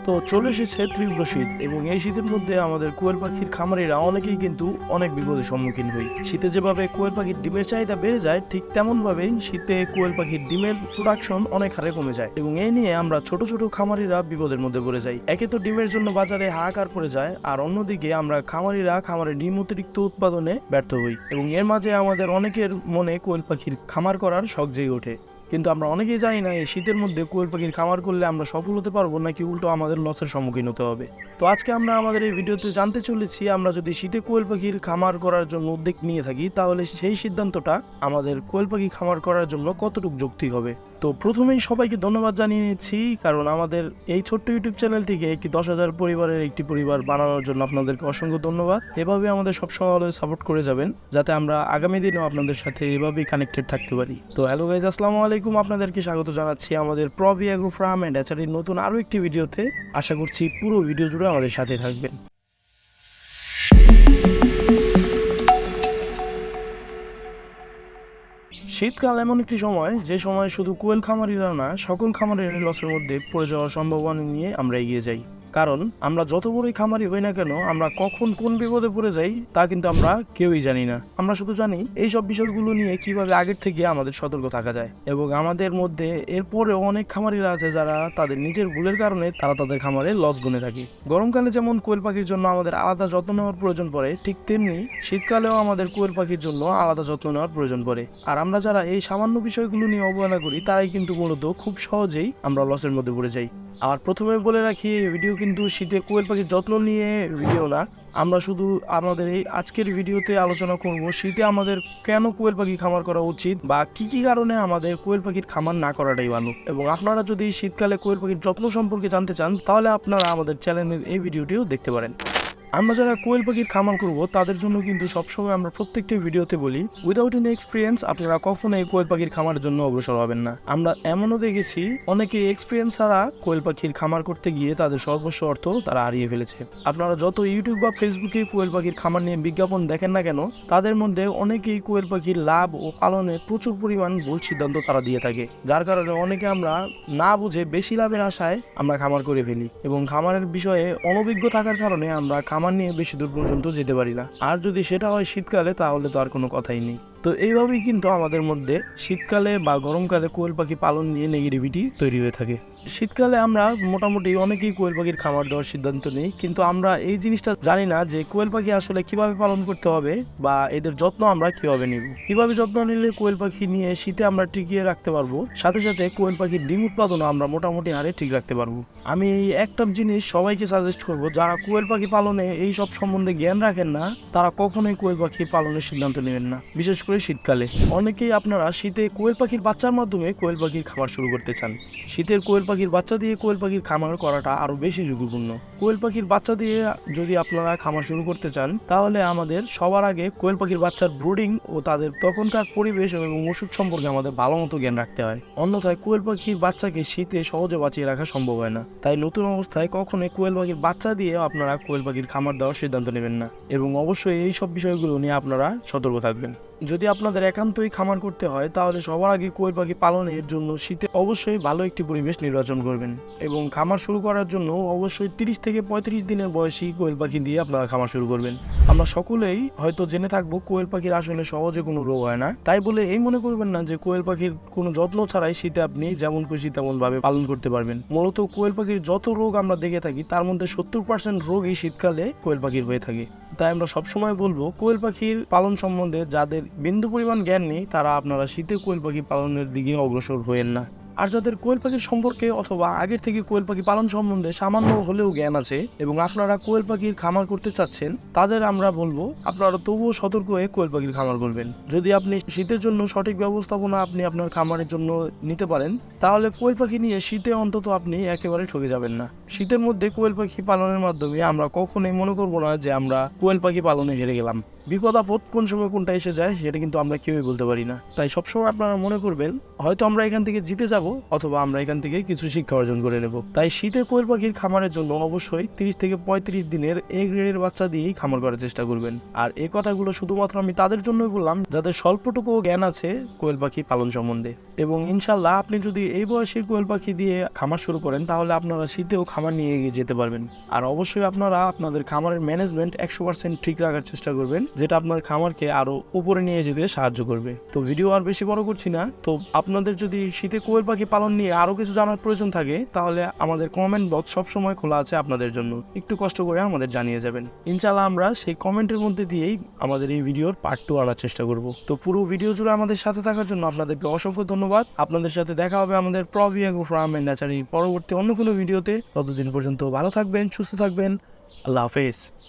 তো চলে এসেছে তীব্র শীত এবং এই শীতের মধ্যে আমাদের কোয়েল পাখির খামারিরা অনেকেই কিন্তু অনেক বিপদের সম্মুখীন হই। শীতে যেভাবে কোয়েল পাখির ডিমের চাহিদা বেড়ে যায়, ঠিক তেমন ভাবেই শীতে কোয়েল পাখির ডিমের প্রোডাকশন অনেক হারে কমে যায় এবং এই নিয়ে আমরা ছোট ছোট খামারিরা বিপদের মধ্যে পড়ে যাই। একে তো ডিমের জন্য বাজারে হাহাকার পড়ে যায়, আর অন্যদিকে আমরা খামারিরা খামারে ডিম অতিরিক্ত উৎপাদনে ব্যর্থ হই এবং এর মাঝে আমাদের অনেকের মনে কোয়েল পাখির খামার করার শখ জেগে ওঠে। কিন্তু আমরা অনেকেই জানি না এই শীতের মধ্যে কোয়েল পাখির খামার করলে আমরা সফল হতে পারবো নাকি উল্টো আমাদের লসের সম্মুখীন হতে হবে। তো আজকে আমরা আমাদের এই ভিডিওতে জানতে চলেছি, আমরা যদি শীতে কোয়েল পাখির খামার করার জন্য উদ্যোগ নিয়ে থাকি তাহলে সেই সিদ্ধান্তটা আমাদের কোয়েল পাখি খামার করার জন্য কতটুকু যৌক্তিক হবে। তো প্রথমেই সবাইকে ধন্যবাদ জানিয়ে নিচ্ছি, কারণ আমাদের এই ছোট্ট ইউটিউব চ্যানেলটিকে একটি 10,000 পরিবারের একটি পরিবার বানানোর জন্য আপনাদেরকে অসংখ্য ধন্যবাদ। এভাবে আমাদের সবসময় সাপোর্ট করে যাবেন, যাতে আমরা আগামী দিনেও আপনাদের সাথে এভাবেই কানেক্টেড থাকতে পারি। তো হ্যালো গাইজ, আসসালামু আলাইকুম, আপনাদেরকে স্বাগত জানাচ্ছি আমাদের প্রভি এগ্রো ফার্ম এন্ড হ্যাচারির নতুন আরও একটি ভিডিওতে। আশা করছি পুরো ভিডিও জুড়ে আমাদের সাথে থাকবেন। শীতকাল এমন একটি সময়, যে সময় শুধু কোয়েল খামারিরা না, সকল খামারের লসের মধ্যে পড়ে যাওয়ার সম্ভাবনা নিয়ে আমরা এগিয়ে যাই। কারণ আমরা যত বড়ই খামারি হই না কেন, আমরা কখন কোন বিপদে পড়ে যাই তা কিন্তু আমরা কেউই জানি না। আমরা শুধু জানি এই সব বিষয়গুলো নিয়ে কিভাবে আগের থেকে আমাদের সতর্ক থাকা যায়। এবং আমাদের মধ্যে এরপরেও অনেক খামারিরা আছে যারা তাদের নিজের ভুলের কারণে তারা তাদের খামারে লস গুনে থাকে। গরমকালে যেমন কোয়েল পাখির জন্য আমাদের আলাদা যত্ন নেওয়ার প্রয়োজন পড়ে, ঠিক তেমনি শীতকালেও আমাদের কোয়েল পাখির জন্য আলাদা যত্ন নেওয়ার প্রয়োজন পড়ে। আর আমরা যারা এই সামান্য বিষয়গুলো নিয়ে অবহেলা করি, তারাই কিন্তু মূলত খুব সহজেই আমরা লসের মধ্যে পড়ে যাই। আর প্রথমে বলে রাখি, ভিডিও কিন্তু শীতের কোয়েল পাখির যত্ন নিয়ে ভিডিও না। আমরা শুধু আমাদের এই আজকের ভিডিওতে আলোচনা করব শীতে আমাদের কেন কোয়েল পাখি খামার করা উচিত বা কি কি কারণে আমাদের কোয়েল পাখির খামার না করাটাই ভালো। এবং আপনারা যদি শীতকালে কোয়েল পাখির যত্ন সম্পর্কে জানতে চান, তাহলে আপনারা আমাদের চ্যানেলের এই ভিডিওটিও দেখতে পারেন। আমরা যারা কোয়েল পাখির খামার করব তাদের জন্য কিন্তু সবসময় আমরা প্রত্যেকটি ভিডিওতে বলি, উইদাউট এনি এক্সপিরিয়েন্স আপনারা কখনোই কোয়েল পাখির খামারের জন্য অগ্রসর হবেন না। আমরা এমনও দেখেছি অনেকে এক্সপিরিয়েন্স ছাড়া কোয়েল পাখির খামার করতে গিয়ে তাদের সর্বস্ব অর্থ তারা হারিয়ে ফেলেছে। আপনারা যত ইউটিউব বা ফেসবুকে কোয়েল পাখির খামার নিয়ে বিজ্ঞাপন দেখেন না কেন, তাদের মধ্যে অনেকেই কোয়েল পাখির লাভ ও পালনে প্রচুর পরিমাণ ভুল সিদ্ধান্ত তারা দিয়ে থাকে, যার কারণে অনেকে আমরা না বুঝে বেশি লাভের আশায় আমরা খামার করে ফেলি এবং খামারের বিষয়ে অনভিজ্ঞ থাকার কারণে আমরা খামার নিয়ে বেশি দূর পর্যন্ত যেতে পারি না। আর যদি সেটা হয় শীতকালে, তাহলে তো আর কোনো কথাই নেই। তো এইভাবেই কিন্তু আমাদের মধ্যে শীতকালে বা গরমকালে কোয়েল পাখি পালন নিয়ে নেগেটিভিটি তৈরি হয়ে থাকে। শীতকালে আমরা মোটামুটি অনেকেই কোয়েল পাখির খামার দেওয়ার সিদ্ধান্ত নিই, কিন্তু আমরা এই জিনিসটা জানি না যে কোয়েল পাখি আসলে কিভাবে পালন করতে হবে বা এদের যত্ন আমরা কিভাবে নিব। কিভাবে যত্ন নিলে কোয়েল পাখি নিয়ে শীতে আমরা টিকিয়ে রাখতে পারবো, সাথে সাথে কোয়েল পাখির ডিম উৎপাদনও আমরা মোটামুটি হারে ঠিক রাখতে পারবো। আমি এই একটা জিনিস সবাইকে সাজেস্ট করবো, যারা কোয়েল পাখি পালনে এই সব সম্বন্ধে জ্ঞান রাখেন না, তারা কখনোই কোয়েল পাখি পালনের সিদ্ধান্ত নেবেন না, বিশেষ করে শীতকালে। অনেকেই আপনারা শীতে কোয়েল পাখির বাচ্চার মাধ্যমে কোয়েল পাখির খামার শুরু করতে চান। শীতের কোয়েল পাখির বাচ্চা দিয়ে কোয়েল পাখির খামার করাটা আরো বেশি ঝুঁকিপূর্ণ। কোয়েল পাখির বাচ্চা দিয়ে যদি আপনারা খামার শুরু করতে চান, তাহলে আমাদের সবার আগে কোয়েল পাখির বাচ্চার ব্রুডিং ও তাদের তখনকার পরিবেশ এবং ওষুধ সম্পর্কে আমাদের ভালো মতো জ্ঞান রাখতে হয়। অন্যথায় কোয়েল পাখির বাচ্চাকে শীতে সহজে বাঁচিয়ে রাখা সম্ভব হয় না। তাই নতুন অবস্থায় কখনোই কোয়েল পাখির বাচ্চা দিয়ে আপনারা কোয়েল পাখির খামার দেওয়ার সিদ্ধান্ত নেবেন না এবং অবশ্যই এই সব বিষয়গুলো নিয়ে আপনারা সতর্ক থাকবেন। যদি আপনাদের একান্তই খামার করতে হয়, তাহলে সবার আগে কোয়েল পাখি পালনের জন্য শীতে অবশ্যই ভালো একটি পরিবেশ নির্বাচন করবেন এবং খামার শুরু করার জন্য অবশ্যই 30 থেকে 35 দিনের বয়সী কোয়েল পাখি দিয়ে আপনারা খামার শুরু করবেন। আমরা সকলেই হয়তো জেনে থাকবো কোয়েল পাখির আসলে সহজে কোনো রোগ হয় না, তাই বলে এই মনে করবেন না যে কোয়েল পাখির কোনো যত্ন ছাড়াই শীতে আপনি যেমন খুশি তেমন ভাবে পালন করতে পারবেন। মূলত কোয়েল পাখির যত রোগ আমরা দেখে থাকি, তার মধ্যে 70% রোগই শীতকালে কোয়েল পাখির হয়ে থাকে। তাই আমরা সবসময় বলবো, কোয়েল পাখির পালন সম্বন্ধে যাদের বিন্দু পরিমাণ জ্ঞান নেই, তারা আপনারা শীতে কোয়েল পাখি পালনের দিকে অগ্রসর হয়েন না। আর যাদের কোয়েল পাখির সম্পর্কে অথবা আগের থেকে কোয়েল পাখি পালন সম্বন্ধে সামান্য হলেও জ্ঞান আছে এবং আপনারা কোয়েল পাখির খামার করতে চাচ্ছেন, তাদের আমরা বলবো আপনারা তবুও সতর্ক হয়ে কোয়েল পাখির খামার করবেন। যদি আপনি শীতের জন্য সঠিক ব্যবস্থাপনা আপনি আপনার খামারের জন্য নিতে পারেন, তাহলে কোয়েল পাখি নিয়ে শীতে অন্তত আপনি একেবারে ঠকে যাবেন না। শীতের মধ্যে কোয়েল পাখি পালনের মাধ্যমে আমরা কখনোই মনে করবো না যে আমরা কোয়েল পাখি পালনে হেরে গেলাম। বিপদ আপদ কোন সময় কোনটা এসে যায় সেটা কিন্তু আমরা কেউই বলতে পারি না। তাই সবসময় আপনারা মনে করবেন হয়তো আমরা এখান থেকে জিতে যাব অথবা আমরা এখান থেকে কিছু শিক্ষা অর্জন করে নেব। তাই শীতে কোয়েল পাখির খামারের জন্য অবশ্যই 30 থেকে 35 দিনের এ গ্রেডের বাচ্চা দিয়েই খামার করার চেষ্টা করবেন। আর এই কথাগুলো শুধুমাত্র আমি তাদের জন্যই বললাম যাদের স্বল্পটুকু জ্ঞান আছে কোয়েল পাখি পালন সম্বন্ধে। এবং ইনশাল্লাহ আপনি যদি এই বয়সের কোয়েল পাখি দিয়ে খামার শুরু করেন তাহলে আপনারা শীতেও খামার নিয়ে এগিয়ে যেতে পারবেন। আর অবশ্যই আপনারা আপনাদের খামারের ম্যানেজমেন্ট 100% ঠিক রাখার চেষ্টা করবেন, যেটা আপনার খামারকে আরো উপরে নিয়ে যেতে সাহায্য করবে। তো ভিডিও আর বেশি বড় করছি না। তো আপনাদের যদি শীতে কোয়েল পাখি পালন নিয়ে আরো কিছু জানার প্রয়োজন থাকে তাহলে আমাদের কমেন্ট বক্স সবসময় খোলা আছে আপনাদের জন্য, একটু কষ্ট করে আমাদের জানিয়ে যাবেন। ইনশাআল্লাহ আমরা সেই কমেন্টের মধ্যে দিয়েই আমাদের এই ভিডিওর পার্ট 2 আনার চেষ্টা করব। তো পুরো ভিডিও জুড়ে আমাদের সাথে থাকার জন্য আপনাদেরকে অসংখ্য ধন্যবাদ। আপনাদের সাথে দেখা হবে আমাদের প্রবিয়াগো ফার্ম এন্ড ন্যাচারি পরবর্তী অন্য কোনো ভিডিওতে। ততদিন পর্যন্ত ভালো থাকবেন, সুস্থ থাকবেন। আল্লাহ হাফেজ।